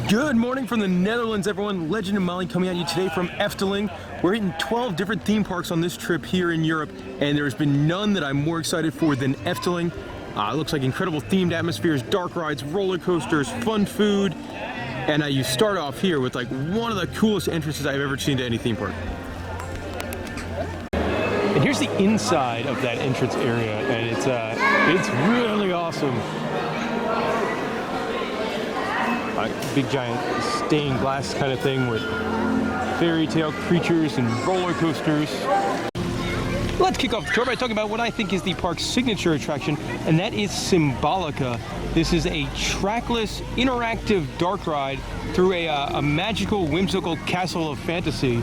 Good morning from the Netherlands, everyone. Legend and Molly coming at you today from Efteling. We're hitting 12 different theme parks on this trip here in Europe, and there's been none that I'm more excited for than Efteling. It looks like incredible themed atmospheres, dark rides, roller coasters, fun food, and you start off here with like one of the coolest entrances I've ever seen to any theme park. And here's the inside of that entrance area, and it's really awesome. Big giant stained glass kind of thing with fairy tale creatures and roller coasters. Let's kick off the tour by talking about what I think is the park's signature attraction, and that is Symbolica. This is a trackless, interactive dark ride through a magical, whimsical castle of fantasy,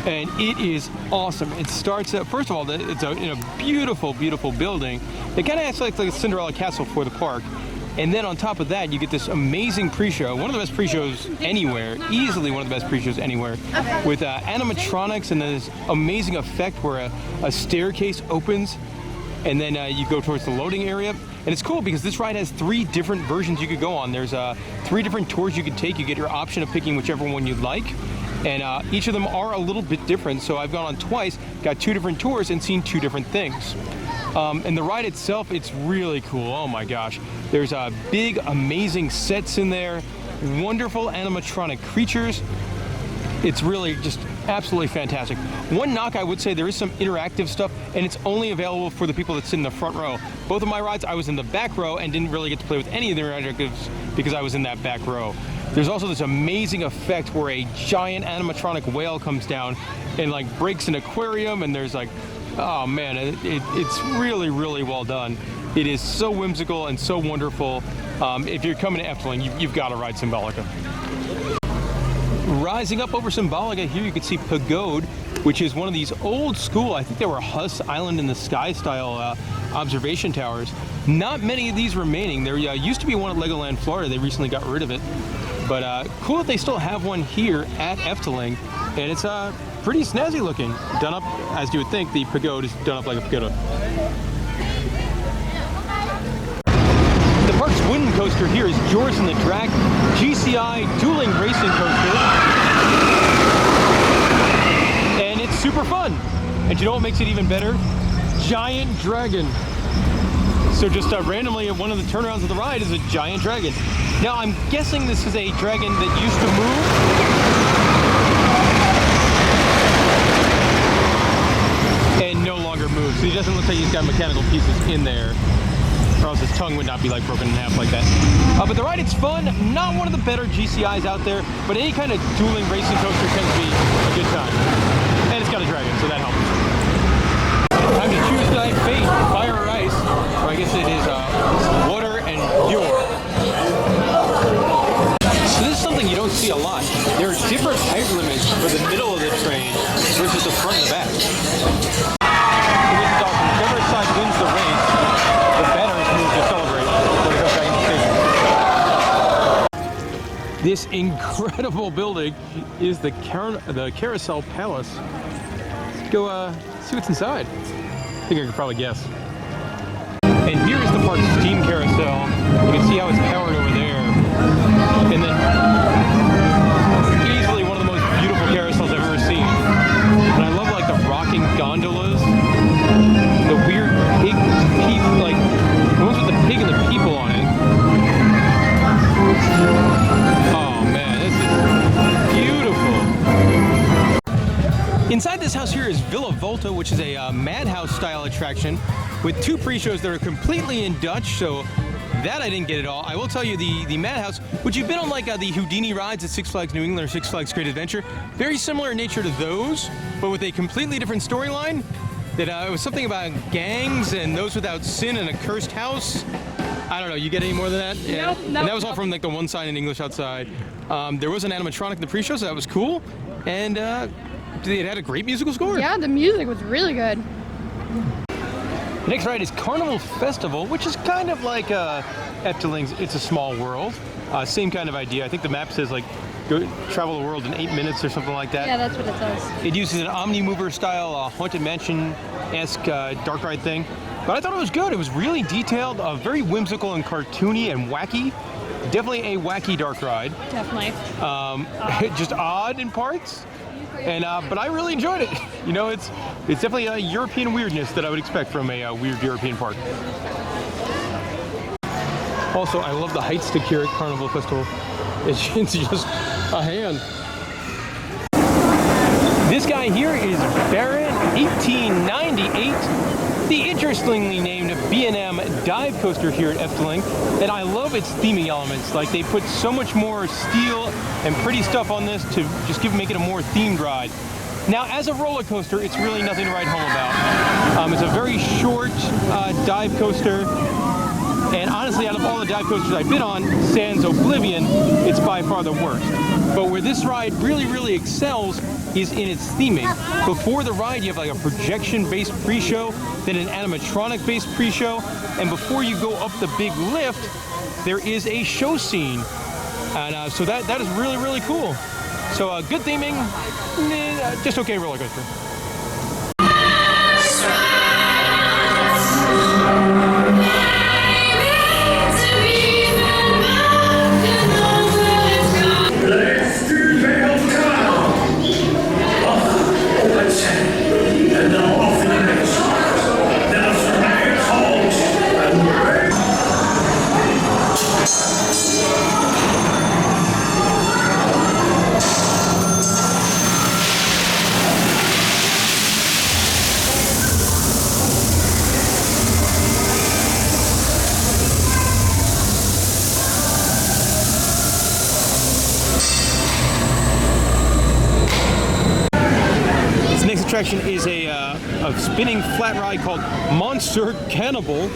and it is awesome. It starts out, first of all, it's in a beautiful, beautiful building. It kind of acts like a Cinderella castle for the park. And then on top of that, you get this amazing pre-show, one of the best pre-shows anywhere, easily one of the best pre-shows anywhere, with animatronics and this amazing effect where a staircase opens and then you go towards the loading area. And it's cool because this ride has 3 different versions you could go on. There's 3 different tours you can take. You get your option of picking whichever one you'd like. And each of them are a little bit different. So I've gone on twice, got 2 different tours and seen 2 different things. And the ride itself, it's really cool. Oh my gosh. There's big, amazing sets in there, wonderful animatronic creatures. It's really just absolutely fantastic. One knock, I would say, there is some interactive stuff, and it's only available for the people that sit in the front row. Both of my rides, I was in the back row and didn't really get to play with any of the interactives because I was in that back row. There's also this amazing effect where a giant animatronic whale comes down and like breaks an aquarium, and there's like, oh man, it's really, really well done. It is so whimsical and so wonderful. If you're coming to Efteling, you've got to ride Symbolica. Rising up over Symbolica, here you can see Pagode, which is one of these old school, I think they were Huss Island in the Sky style observation towers. Not many of these remaining. There used to be one at Legoland, Florida. They recently got rid of it. But cool that they still have one here at Efteling, and it's pretty snazzy looking. Done up, as you would think, the Pagode is done up like a pagoda. The park's wooden coaster here is Joris and the Drac GCI dueling racing coaster. And it's super fun. And you know what makes it even better? Giant dragon. So just randomly, one of the turnarounds of the ride is a giant dragon. Now I'm guessing this is a dragon that used to move and no longer moves. So he doesn't look like he's got mechanical pieces in there, or else his tongue would not be like broken in half like that. But the ride, it's fun. Not one of the better GCIs out there, but any kind of dueling racing coaster tends to be a good time. And it's got a dragon, so that helps. Time to choose thy fate, fire or ice. Or I guess it is water and pure. So this is something you don't see a lot. There are different height limits for the middle of the train versus the front and the back. Whichever side wins the race, the banners move to celebrate when it goes back into the station. This incredible building is the Carousel Palace. Let's go see what's inside. I think I could probably guess. And here is the park's steam carousel. You can see how it's powered over there. And then easily one of the most beautiful carousels I've ever seen. And I love like the rocking gondolas, the weird pig, like the ones with the pig and the people on it. Oh man, this is beautiful. Inside this house here is Villa Volta, which is a madhouse style attraction with 2 pre-shows that are completely in Dutch, so that I didn't get at all. I will tell you the madhouse, which you've been on like the Houdini rides at Six Flags New England or Six Flags Great Adventure, very similar in nature to those, but with a completely different storyline. That it was something about gangs and those without sin and a cursed house. I don't know, you get any more than that? Yeah. Nope, and that was all from like the one sign in English outside. There was an animatronic in the pre-show, so that was cool. And it had a great musical score. Yeah, the music was really good. The next ride is Carnival Festival, which is kind of like Efteling's It's a Small World. Same kind of idea. I think the map says like go travel the world in 8 minutes or something like that. Yeah, that's what it says. It uses an Omnimover style Haunted Mansion-esque dark ride thing. But I thought it was good. It was really detailed, very whimsical and cartoony and wacky. Definitely a wacky dark ride. Definitely. Just odd in parts, and but I really enjoyed it. You know, it's definitely a European weirdness that I would expect from a weird European park. Also, I love the Hyde stick here at Carnival Festival. It's just a hand. This guy here is Baron 1898, the interestingly named B&M dive coaster here at Efteling, and I love its theming elements. Like, they put so much more steel and pretty stuff on this to just make it a more themed ride. Now, as a roller coaster, it's really nothing to write home about. It's a very short dive coaster. And honestly, out of all the dive coasters I've been on, sans Oblivion, it's by far the worst. But where this ride really excels is in its theming. Before the ride, you have like a projection-based pre-show, then an animatronic-based pre-show, and before you go up the big lift, there is a show scene. And so that is really cool. So good theming, just okay roller coaster. Attraction is a spinning flat ride called Monster Cannibal,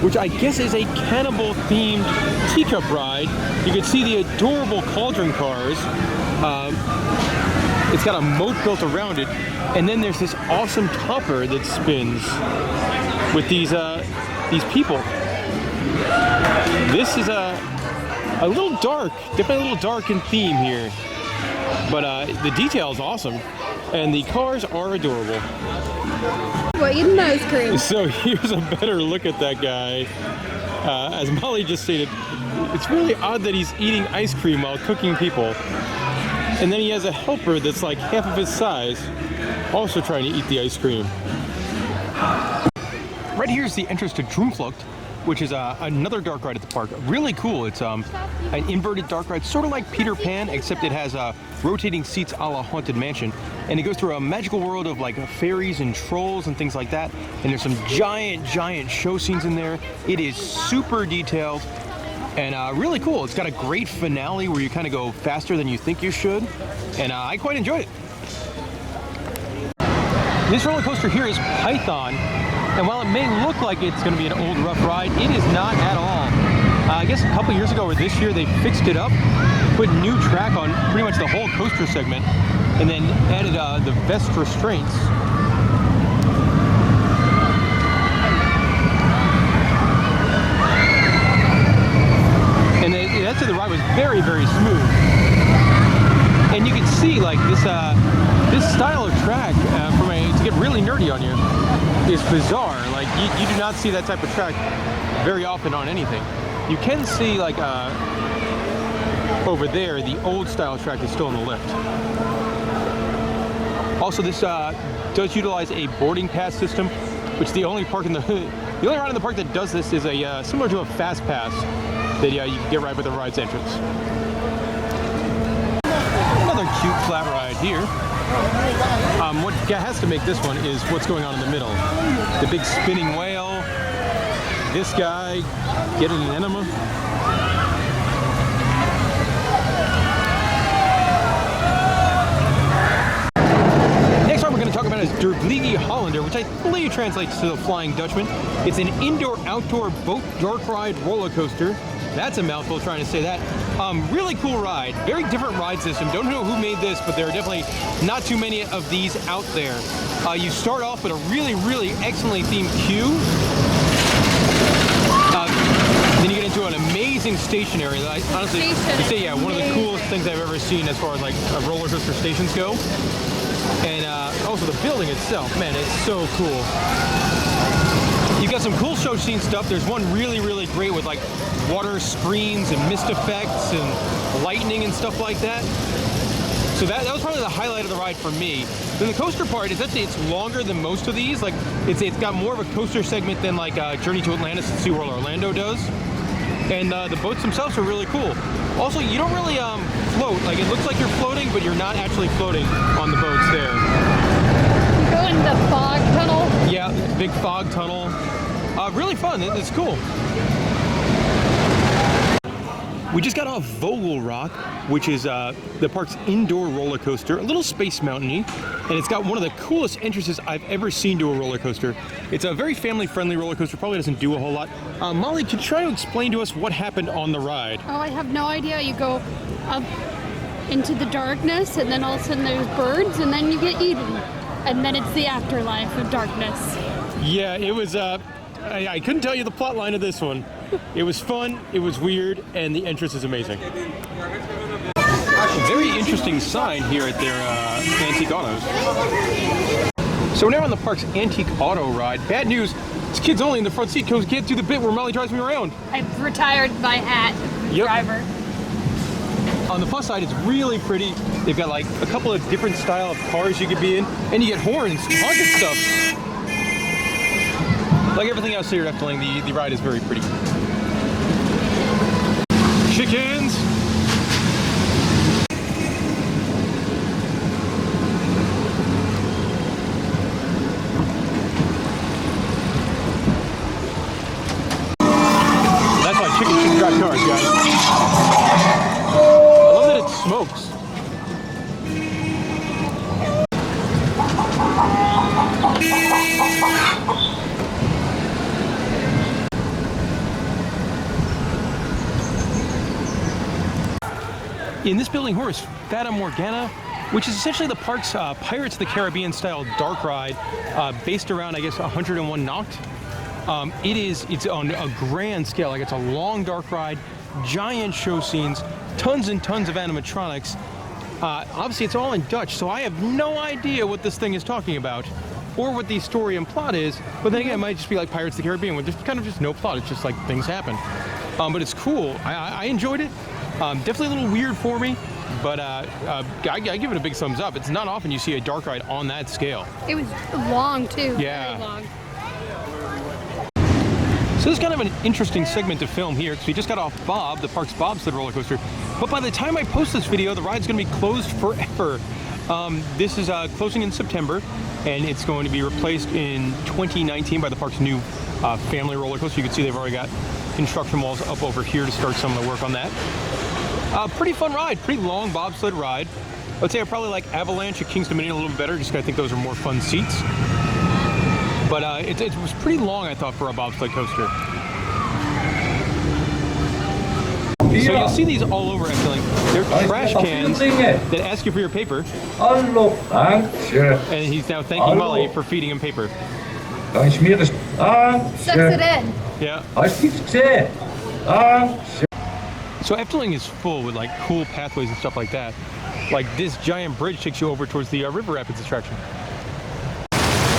which I guess is a cannibal-themed teacup ride. You can see the adorable cauldron cars. It's got a moat built around it, and then there's this awesome topper that spins with these people. This is a little dark, definitely a little dark in theme here, but the detail is awesome. And the cars are adorable. Well, eating ice cream. So here's a better look at that guy. As Molly just stated, it's really odd that he's eating ice cream while cooking people. And then he has a helper that's like half of his size, also trying to eat the ice cream. Right here is the entrance to DrewTheIntern, which is another dark ride at the park. Really cool. It's an inverted dark ride, sort of like Peter Pan, except it has rotating seats a la Haunted Mansion. And it goes through a magical world of like fairies and trolls and things like that. And there's some giant show scenes in there. It is super detailed and really cool. It's got a great finale where you kind of go faster than you think you should. And I quite enjoyed it. This roller coaster here is Python. And while it may look like it's going to be an old rough ride, it is not at all. I guess a couple years ago or this year they fixed it up, put new track on pretty much the whole coaster segment, and then added the vest restraints. And that's the ride was very smooth. And you can see like this style of track to get really nerdy on you is bizarre. Like you do not see that type of track very often on anything. You can see like over there the old style track is still in the lift. Also, this does utilize a boarding pass system, which the only ride in the park that does this is a similar to a fast pass that you can get right with the ride's entrance. Another cute flat ride here. What has to make this one is what's going on in the middle. The big spinning whale, this guy getting an enema. Next one we're going to talk about is Leaky Hollander, which I believe translates to the Flying Dutchman. It's an indoor-outdoor boat dark ride roller coaster. That's a mouthful trying to say that. Really cool ride. Very different ride system. Don't know who made this, but there are definitely not too many of these out there. You start off with a really excellently themed queue. Then you get into an amazing station area. That I honestly would say, yeah, one of the coolest things I've ever seen as far as like roller coaster stations go. And also the building itself, man, it's so cool. You got some cool show scene stuff. There's one really, really great with like water screens and mist effects and lightning and stuff like that. So that was probably the highlight of the ride for me. Then the coaster part is actually, it's longer than most of these. Like it's got more of a coaster segment than like Journey to Atlantis and SeaWorld Orlando does. And the boats themselves are really cool. Also, you don't really float. Like it looks like you're floating, but you're not actually floating on the boats there. You go in the fog tunnel? Yeah, big fog tunnel. Really fun, it's cool. We just got off Vogel Rock, which is the park's indoor roller coaster, a little Space Mountain-y, and it's got one of the coolest entrances I've ever seen to a roller coaster. It's a very family-friendly roller coaster, probably doesn't do a whole lot. Molly, could you try to explain to us what happened on the ride? Oh, I have no idea. You go up into the darkness, and then all of a sudden there's birds, and then you get eaten. And then it's the afterlife of darkness. Yeah, it was, I couldn't tell you the plot line of this one. It was fun, it was weird, and the entrance is amazing. Very interesting sign here at their Antique Autos. So we're now on the park's Antique Auto ride. Bad news, it's kids only in the front seat because can't do the bit where Molly drives me around. I've retired my hat, driver. On the plus side, it's really pretty. They've got like a couple of different style of cars you could be in, and you get horns, haunted stuff. Like everything else here at Efteling, the ride is very pretty. Chickens! That's why chickens shouldn't drive cars, guys. I love that it smokes. In this building here is Fata Morgana, which is essentially the park's Pirates of the Caribbean style dark ride, based around, I guess, 101 Nacht. It's on a grand scale. Like it's a long dark ride, giant show scenes, tons and tons of animatronics. Obviously it's all in Dutch, so I have no idea what this thing is talking about or what the story and plot is, but then again, it might just be like Pirates of the Caribbean, where there's kind of just no plot. It's just like things happen. But it's cool. I enjoyed it. Definitely a little weird for me, but I give it a big thumbs up. It's not often you see a dark ride on that scale. It was long too. Yeah. Very long. So this is kind of an interesting segment to film here because we just got off Bob, the park's bobsled roller coaster. But by the time I post this video, the ride's going to be closed forever. This is closing in September, and it's going to be replaced in 2019 by the park's new family roller coaster. You can see they've already got construction walls up over here to start some of the work on that. Pretty fun ride, pretty long bobsled ride. I would say I probably like Avalanche at King's Dominion a little bit better, just 'cause I think those are more fun seats. But it was pretty long, I thought, for a bobsled coaster. So you'll see these all over Efteling. They're trash cans that ask you for your paper. And he's now thanking Molly for feeding him paper. Sucks it in. Yeah. So Efteling is full with like cool pathways and stuff like that. Like this giant bridge takes you over towards the River Rapids attraction.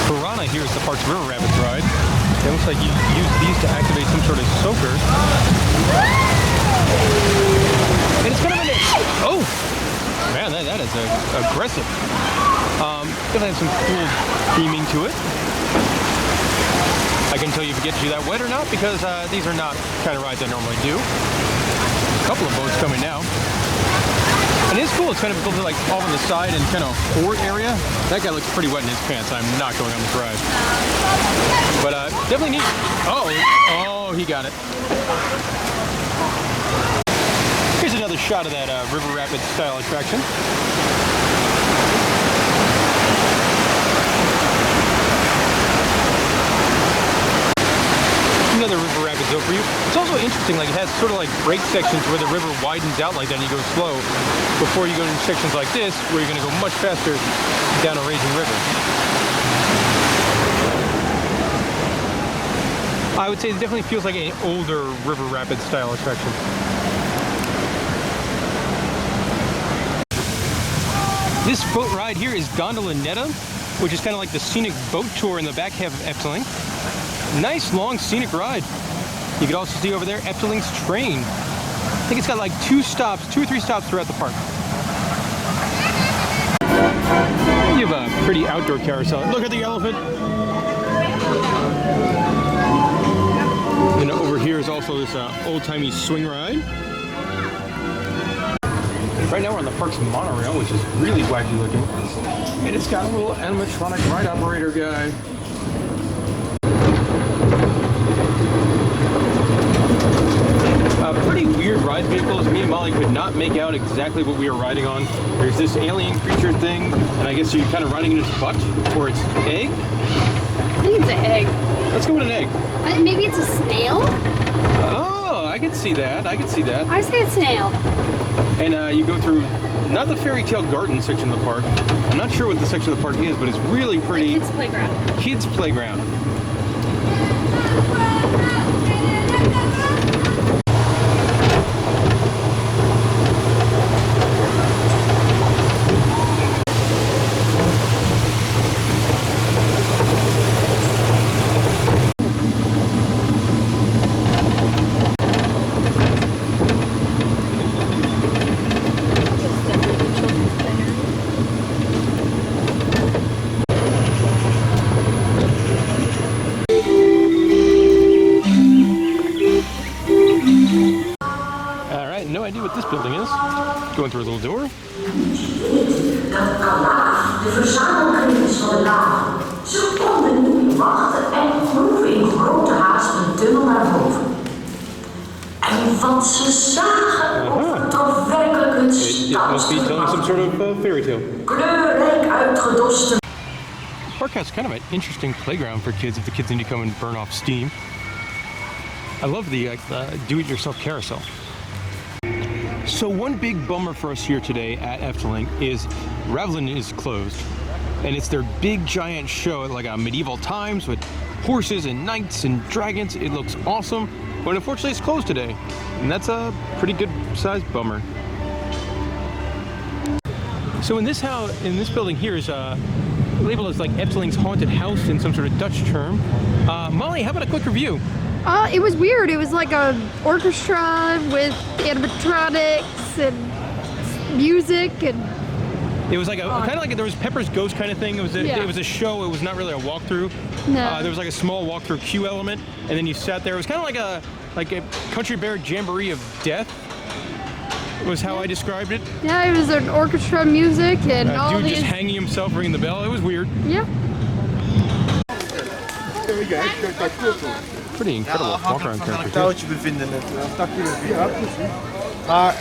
Piranha here is the park's River Rapids ride. It looks like you use these to activate some sort of soaker. And it's kind of oh! Man, that is aggressive. Gonna have some cool theming to it. I can tell you if it gets you that wet or not because these are not the kind of rides I normally do. A couple of boats coming now. And it's cool, it's kind of built like off on the side and kind of forward area. That guy looks pretty wet in his pants. I'm not going on this ride. But definitely neat. Oh, he got it. Here's another shot of that River Rapids style attraction. Another River Rapids over you. It's also interesting, like it has sort of like break sections where the river widens out like that and you go slow before you go into sections like this where you're going to go much faster down a raging river. I would say it definitely feels like an older River Rapids style attraction. This boat ride here is Donda Lunetta, which is kind of like the scenic boat tour in the back half of Efteling. Nice long scenic ride. You can also see over there Efteling's train. I think it's got like 2 or 3 stops throughout the park. You have a pretty outdoor carousel. Look at the elephant. And over here is also this old-timey swing ride. Right now we're on the park's monorail, which is really wacky looking. And it's got a little animatronic ride operator guy. Pretty weird ride vehicles. Me and Molly could not make out exactly what we were riding on. There's this alien creature thing, and I guess you're kind of riding in its butt, or its egg? I think it's an egg. Let's go with an egg. Maybe it's a snail? Oh, I can see that. I can see that. I say a snail. And you go through, not the Fairytale Garden section of the park. I'm not sure what the section of the park is, but it's really pretty. Kids' playground. Kids' playground. No idea what this building is. Going through a little door. Dat kalaf de verzamelkring is van de lava. Ze konden niet wachten en groeven in grote haast een tunnel naar boven. En wat ze zagen, overtrof werkelijk hun It must be telling some sort of fairy tale. kleurrijk uitgedoste. The park has kind of an interesting playground for kids if the kids need to come and burn off steam. I love the do-it-yourself carousel. So one big bummer for us here today at Efteling is Ravelin is closed. And it's their big giant show at like a medieval times with horses and knights and dragons. It looks awesome, but unfortunately it's closed today. And that's a pretty good sized bummer. So in this building here is labeled as like Efteling's haunted house in some sort of Dutch term. Molly, how about a quick review? It was weird. It was like a orchestra with animatronics and music, and it was like kind of like there was Pepper's Ghost kind of thing. It was a show. It was not really a walkthrough. No. There was like a small walkthrough queue element, and then you sat there. It was kind of like a Country Bear jamboree of death. Was how I described it. Yeah, it was an orchestra music and all dude these. Just hanging himself, ringing the bell. It was weird. Yeah. Pretty incredible walk around van een touwtje bevinden. Dan stak je er weer uit. Maar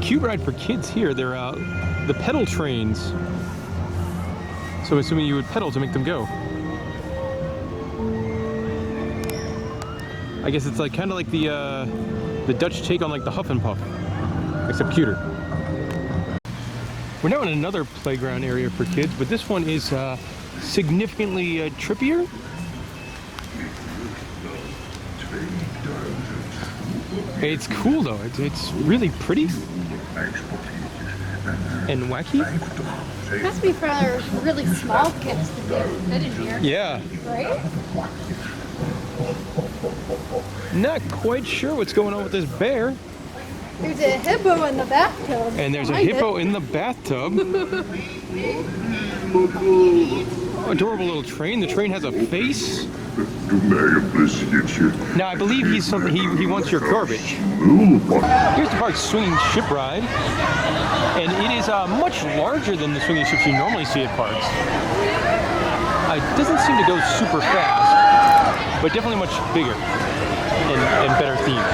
cute ride for kids here. They're the pedal trains. So assuming you would pedal to make them go. I guess it's like kind of like the Dutch take on like the Huff and Puff, except cuter. We're now in another playground area for kids, but this one is significantly trippier. It's cool though. It's really pretty and wacky. It must be for really small kids to fit in here. Yeah. Right? Not quite sure what's going on with this bear. There's a hippo in the bathtub. And there's a hippo in the bathtub. Adorable little train. The train has a face. Now I believe he wants your garbage. Here's the park's swinging ship ride, and it is much larger than the swinging ships you normally see at parks. It doesn't seem to go super fast, but definitely much bigger and better themed.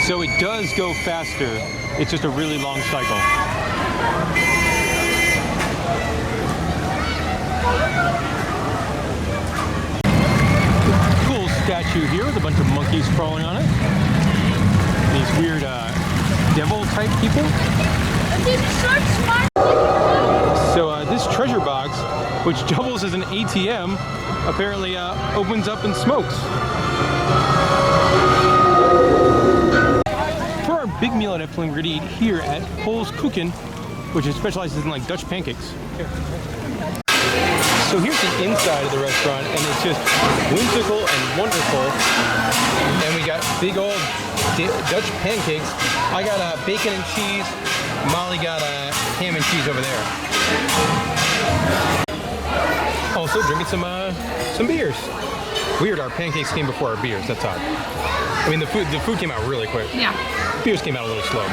So it does go faster. It's just a really long cycle. Cool statue here with a bunch of monkeys crawling on it. These weird devil type people. So this treasure box, which doubles as an ATM, apparently opens up and smokes. For our big meal at Efteling, we're going to eat here at Pols Kuchen. which specializes in like Dutch pancakes. So here's the inside of the restaurant, and it's just whimsical and wonderful. And we got big old Dutch pancakes. I got bacon and cheese. Molly got ham and cheese over there. Also drinking some beers. Weird, our pancakes came before our beers. That's odd. I mean, the food came out really quick. Yeah. Beers came out a little slow.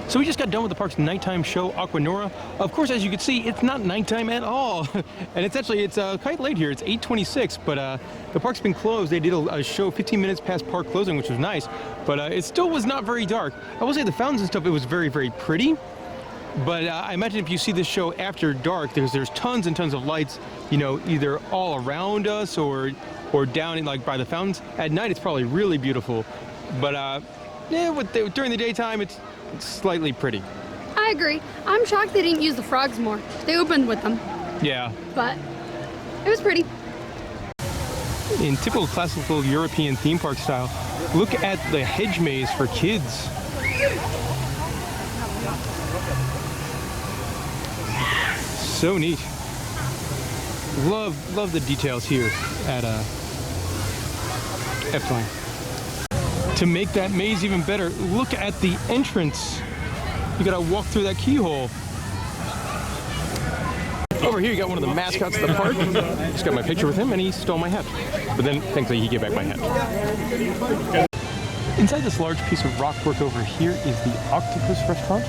So we just got done with the park's nighttime show, Aquanura. Of course, as you can see, it's not nighttime at all. And it's quite late here. It's 8:26, but the park's been closed. They did a show 15 minutes past park closing, which was nice, but it still was not very dark. I will say the fountains and stuff, it was very, very pretty. But I imagine if you see this show after dark, there's tons and tons of lights, you know, either all around us or down in like by the fountains. At night, it's probably really beautiful. But yeah, during the daytime, it's slightly pretty. I agree. I'm shocked they didn't use the frogs more. They opened with them. Yeah. But it was pretty. In typical classical European theme park style, look at the Hedge Maze for kids. So neat. Love the details here at Efteling. To make that maze even better, look at the entrance. You gotta walk through that keyhole. Over here you got one of the mascots of the park. Just got my picture with him and he stole my hat. But then thankfully he gave back my hat. Inside this large piece of rock work over here is the Octopus Restaurant.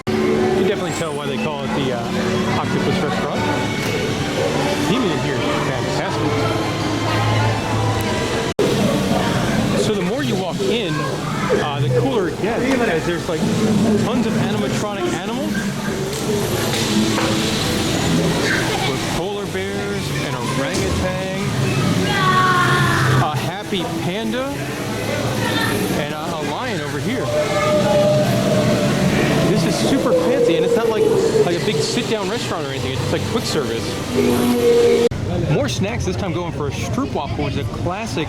You can definitely tell why they call it the Octopus Restaurant. The theming in here is fantastic. So the more you walk in, the cooler it gets, as there's like tons of animatronic animals with polar bears, an orangutan, a happy panda, and a lion over here. This is super fancy, and it's not like a big sit-down restaurant or anything. It's just like quick service. More snacks, this time going for a Stroopwafel, which is a classic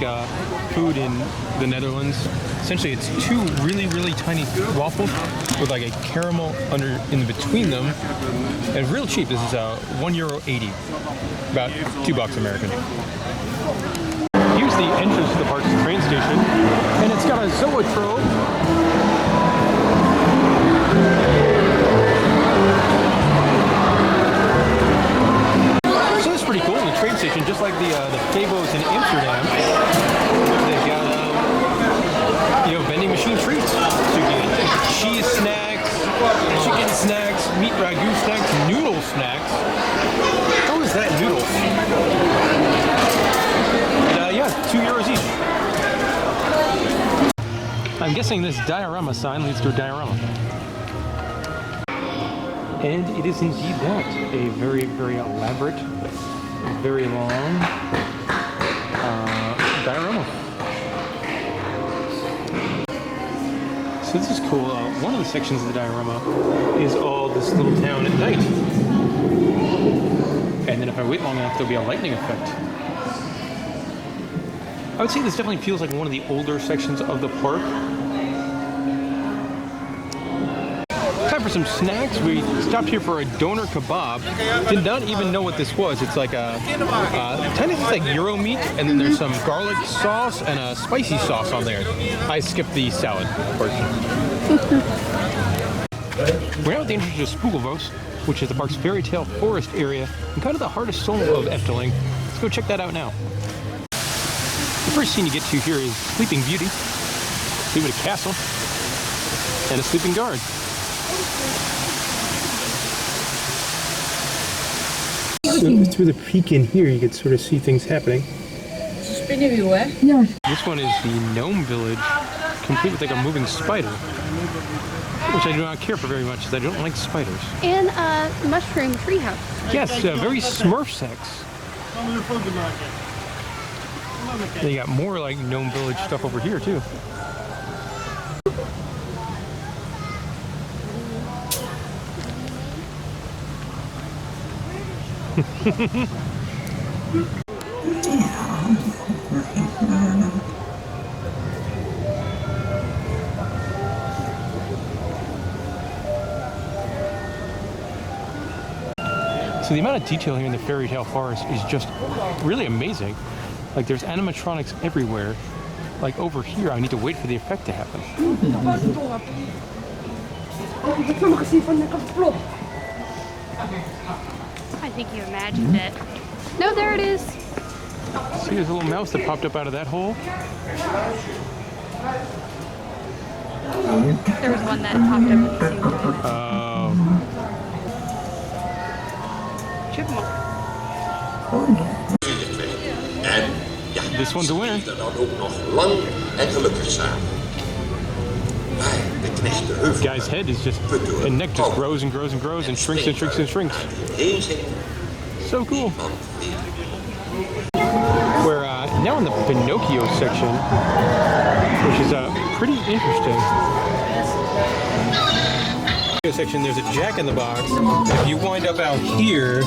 food in the Netherlands. Essentially, it's two really, really tiny waffles with like a caramel in between them. And real cheap. This is €1.80, about $2 American. Here's the entrance to the park's train station, and it's got a zoetrope. Pretty cool in the train station, just like the Poobah Voz in Amsterdam. They've got vending machine treats. So you get cheese snacks, chicken snacks, meat ragu snacks, noodle snacks. How is that noodles? And, yeah, €2 each. I'm guessing this diorama sign leads to a diorama. And it is indeed that, a very, very elaborate, very long diorama. So this is cool. One of the sections of the diorama is all this little town at night. And then if I wait long enough, there'll be a lightning effect. I would say this definitely feels like one of the older sections of the park. Time for some snacks. We stopped here for a doner kebab. Did not even know what this was. It's like a kind of like Euro meat, and then there's some garlic sauce and a spicy sauce on there. I skipped the salad portion. We're now at the entrance to Poobah Voz, which is the park's Fairytale Forest area, and kind of the heart and soul of Efteling. Let's go check that out now. The first scene you get to here is Sleeping Beauty, see with a castle, and a sleeping guard. So through the peek in here, you can sort of see things happening. This one is the Gnome Village, complete with like a moving spider, which I do not care for very much, because I don't like spiders. And a mushroom treehouse. Yes, very Smurf-sex. They got more like Gnome Village stuff over here too. So the amount of detail here in the Fairytale Forest is just really amazing. Like there's animatronics everywhere. Like over here, I need to wait for the effect to happen. I think you imagined it. No, there it is. See, there's a little mouse that popped up out of that hole. There was one that popped up at the same time. Oh. Chipmunk. En ja, This one's a winner. dan ook nog lang en gelukkig samen. Maar de knecht de heuvel. Guy's head is just, and neck just grows and grows and grows and shrinks and shrinks and shrinks. Heen zingen. So cool. We're now in the Pinocchio section, which is pretty interesting. Pinocchio section, there's a Jack in the Box. If you wind up out here,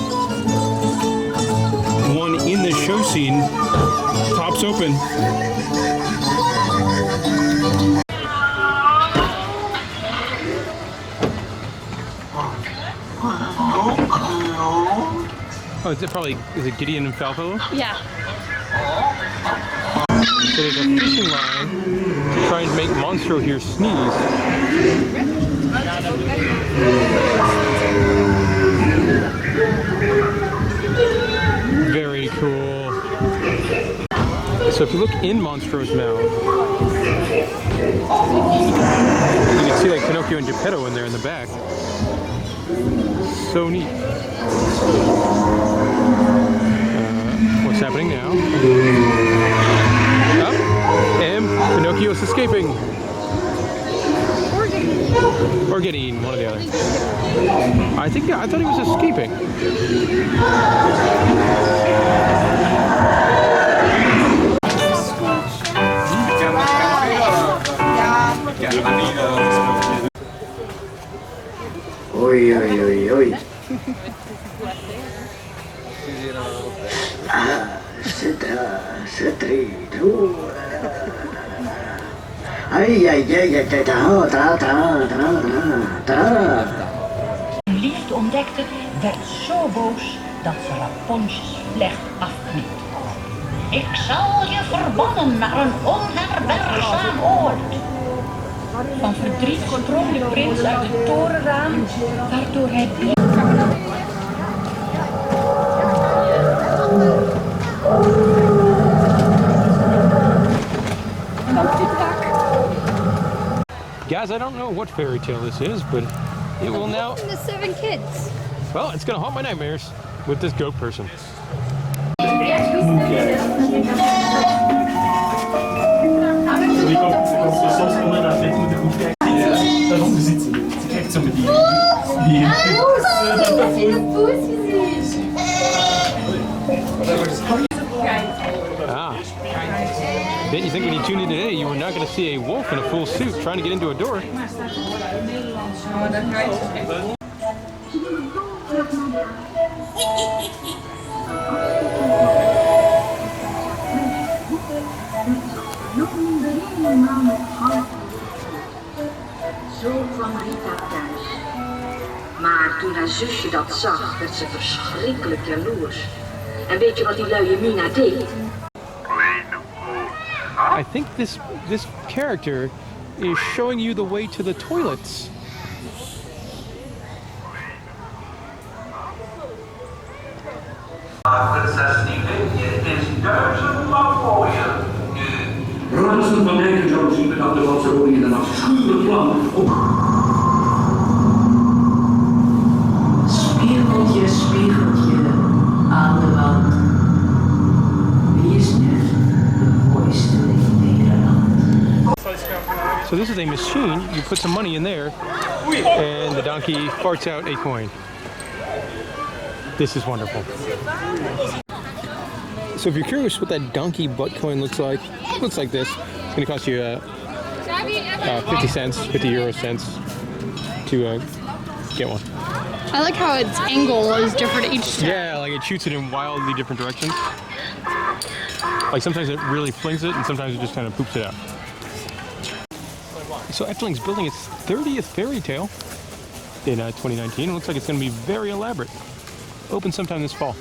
one in the show scene pops open. Oh, is it Gideon and Falco? Yeah. So there's a fishing line to try and make Monstro here sneeze. Very cool. So if you look in Monstro's mouth, you can see like Pinocchio and Geppetto in there in the back. So neat. What's happening now? Up, and Pinocchio's escaping. Or getting eaten, one or the other. I thought he was escaping. Oi, oi, oi, oi. Ai, ai, ai, ai, Liefde ontdekte, werd zo boos dat ze Rapunzel's vlecht afknipte. Ik zal je verbannen naar een onherbergzaam oord. Van verdriet sprong de prins uit het torenraam, waardoor hij Guys, I don't know what fairy tale this is, but it will now... The 7 kids. Well, it's gonna haunt my nightmares with this goat person. Die komt soms onder dat licht met de goed kijken. Daarom zit ze. Ze kijkt zo met die. Ah. Didn't you think when you tuned in today you were not going to see a wolf in a full suit trying to get into a door? Zo kwam Rita thuis. Maar toen haar zusje dat zag, werd ze verschrikkelijk jaloers. En weet je wat die luie Mina deed? I think this character is showing you the way to the toilets. Prinses Sneeuwwitje is duizendmaal mooier nu. Ransen van Dijken zou zien dat de Walseronie in een afschuwelijk plan op. Spiegeltje, spiegeltje aan de wand. Wie is nu de mooiste in Nederland? So this is a machine, you put some money in there, and the donkey farts out a coin. This is wonderful. So if you're curious what that donkey butt coin looks like, it looks like this. It's going to cost you 50 cents, 50 euro cents to get one. I like how its angle is different each time. Yeah, like it shoots it in wildly different directions. Like sometimes it really flings it and sometimes it just kind of poops it out. So Efteling's building its 30th fairy tale in 2019. It looks like it's going to be very elaborate. Open sometime this fall.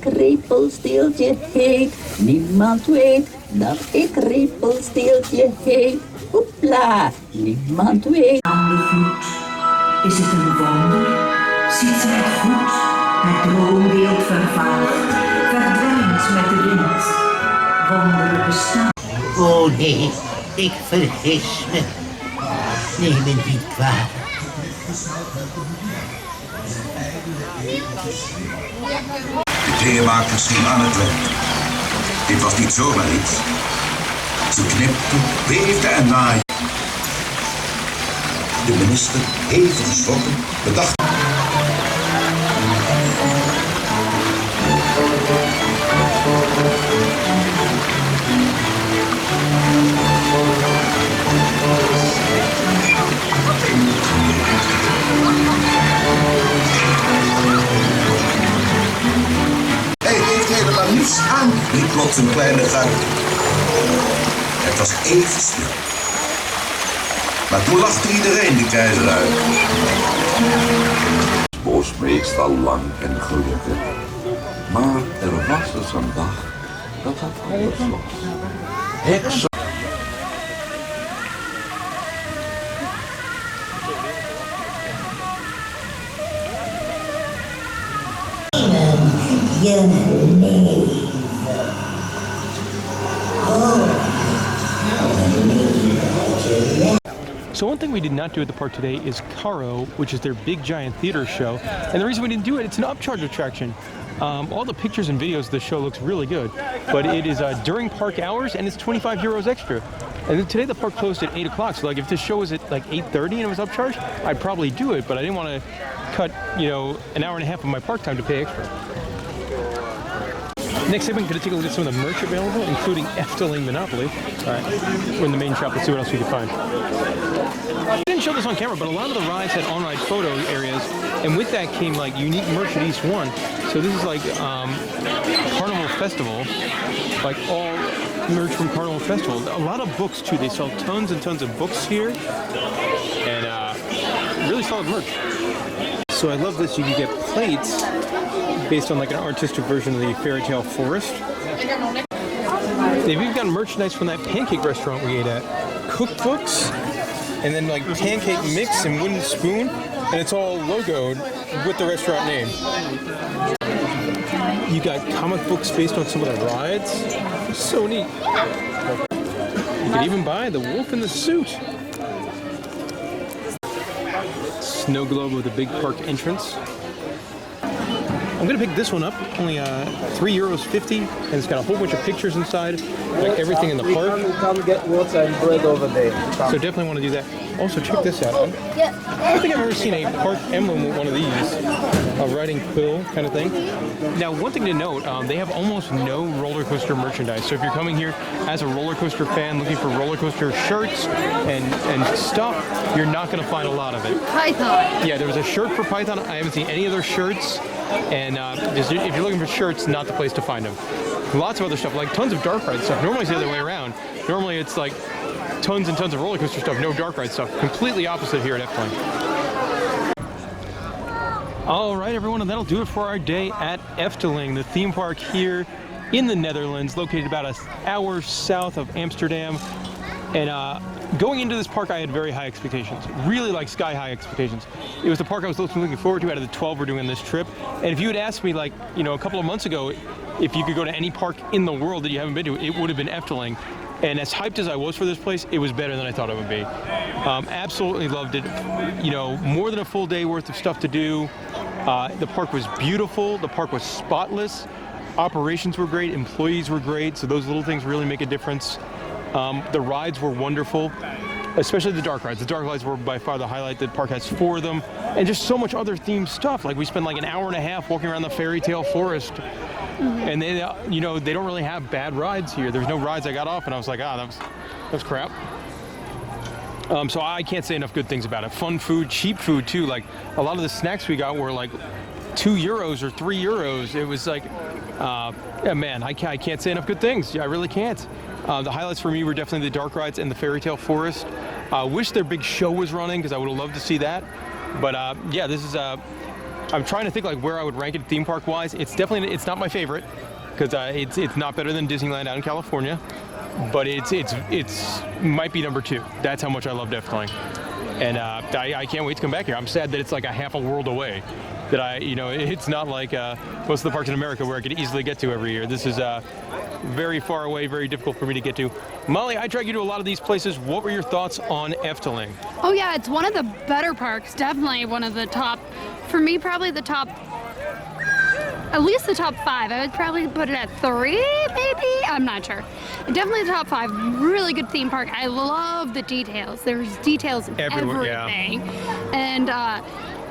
Repelsteeltje heet, niemand weet dat ik repelsteeltje heet. Hoepla, niemand weet. Aan de voet, is het een wonder? Ziet ze het goed? Het droombeeld vervaagt, verdwijnt met de wind. Wonderen bestaan. Oh nee, ik vergis me. Neem me niet kwalijk. De kleermakers gingen aan het werk. Dit was niet zomaar iets. Ze knipte, beefde en naaide. De minister, even geschrokken, bedacht. Hij heeft helemaal niets aan, riep plots een kleine guil. Het was even stil. Maar toen lachte iedereen de keizer uit. Boos meestal lang en gelukkig. Maar er was dus een dag dat het anders was. Heksen. So one thing we did not do at the park today is Caro, which is their big giant theater show. And the reason we didn't do it, it's an upcharge attraction. All the pictures and videos of the show looks really good, but it is during park hours and it's 25 euros extra. And then today the park closed at 8 o'clock, so like if this show was at like 8:30 and it was upcharged, I'd probably do it, but I didn't want to cut, an hour and a half of my park time to pay extra. Next up, I'm going to take a look at some of the merch available, including Efteling Monopoly. All right, we're in the main shop. Let's see what else we can find. I didn't show this on camera, but a lot of the rides had on-ride photo areas, and with that came like unique merch at each one. So this is like Carnival Festival, like all merch from Carnival Festival. A lot of books too. They sell tons and tons of books here, and really solid merch. So I love this. You can get plates based on like an artistic version of the Fairytale Forest. They've even got merchandise from that pancake restaurant we ate at. Cookbooks, and then like pancake mix and wooden spoon, and it's all logoed with the restaurant name. You got comic books based on some of the rides. So neat. You could even buy the wolf in the suit. Snow globe with a big park entrance. I'm gonna pick this one up, only €3.50, and it's got a whole bunch of pictures inside, like everything in the park. Come get water and bread over there. So definitely want to do that. Also, check this out. I don't think I've ever seen a park emblem with one of these, a riding quill kind of thing. Now, one thing to note, they have almost no roller coaster merchandise. So if you're coming here as a roller coaster fan looking for roller coaster shirts and stuff, you're not going to find a lot of it. Python. Yeah, there was a shirt for Python. I haven't seen any other shirts. And just, if you're looking for shirts, not the place to find them. Lots of other stuff, like tons of dark ride stuff. Normally it's the other way around. Normally it's like tons and tons of roller coaster stuff, no dark ride stuff. Completely opposite here at Efteling. All right, everyone, and that'll do it for our day at Efteling, the theme park here in the Netherlands, located about an hour south of Amsterdam. And going into this park, I had very high expectations, really like sky high expectations. It was the park I was looking forward to out of the 12 we're doing on this trip. And if you had asked me, like, you know, a couple of months ago, if you could go to any park in the world that you haven't been to, it would have been Efteling. And as hyped as I was for this place, it was better than I thought it would be. Absolutely loved it. You know, more than a full day worth of stuff to do. The park was beautiful. The park was spotless. Operations were great. Employees were great. So those little things really make a difference. The rides were wonderful, especially the dark rides. The dark rides were by far the highlight. The park has 4 of them, and just so much other themed stuff. Like we spent like an hour and a half walking around the Fairytale Forest, and they, you know, they don't really have bad rides here. There's no rides I got off, and I was like, that was crap. So I can't say enough good things about it. Fun food, cheap food too. Like a lot of the snacks we got were like €2 or €3. It was like, yeah, man, I can't say enough good things. I really can't. The highlights for me were definitely the dark rides and the Fairytale Forest. Wish their big show was running because I would have loved to see that. But yeah, this is. I'm trying to think like where I would rank it theme park wise. It's definitely, it's not my favorite because it's not better than Disneyland out in California, but it's might be number 2. That's how much I loved Efteling, and I can't wait to come back here. I'm sad that it's like a half a world away. That it's not like most of the parks in America where I could easily get to every year. This is very far away, very difficult for me to get to. Molly, I drag you to a lot of these places. What were your thoughts on Efteling? Oh yeah, it's one of the better parks. Definitely one of the top, for me, probably the top, at least the top 5. I would probably put it at 3, maybe? I'm not sure. Definitely the top 5. Really good theme park. I love the details. There's details in everything. Yeah. And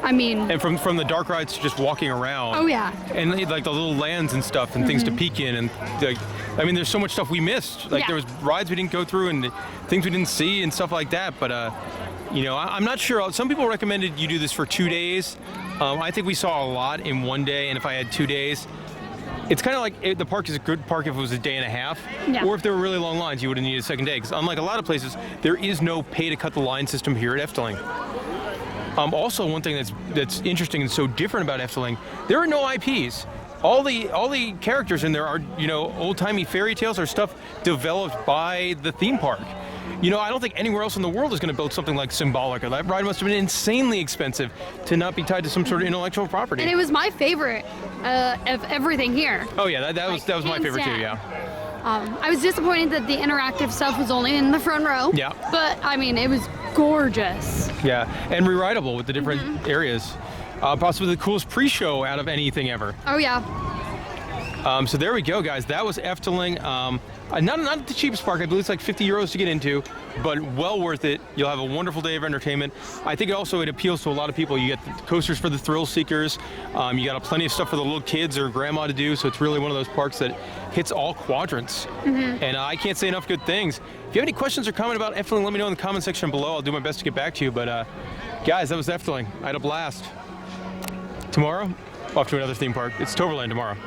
I mean, and from the dark rides to just walking around. Oh yeah. And like the little lands and stuff and things to peek in, and like, I mean, there's so much stuff we missed. Like there was rides we didn't go through and things we didn't see and stuff like that. But you know, I'm not sure. Some people recommended you do this for 2 days. I think we saw a lot in 1 day, and if I had 2 days, it's kind of like the park is a good park if it was a day and a half, or if there were really long lines, you would have needed a second day. Because unlike a lot of places, there is no pay to cut the line system here at Efteling. Also, one thing that's interesting and so different about Efteling, there are no IPs. All the characters in there are, you know, old-timey fairy tales or stuff developed by the theme park. You know, I don't think anywhere else in the world is going to build something like Symbolica. That ride must have been insanely expensive to not be tied to some sort of intellectual property. And it was my favorite of everything here. Oh yeah, that was my favorite too. Yeah. I was disappointed that the interactive stuff was only in the front row. Yeah. But I mean, it was gorgeous. Yeah, and re-rideable with the different areas. Possibly the coolest pre-show out of anything ever. Oh yeah. So there we go, guys. That was Efteling. Not the cheapest park. I believe it's like €50 to get into, but well worth it. You'll have a wonderful day of entertainment. I think it appeals to a lot of people. You get the coasters for the thrill seekers. You got plenty of stuff for the little kids or grandma to do. So it's really one of those parks that hits all quadrants. And I can't say enough good things. If you have any questions or comment about Efteling, let me know in the comment section below. I'll do my best to get back to you. But guys, that was Efteling. I had a blast. Tomorrow, off to another theme park. It's Toverland tomorrow.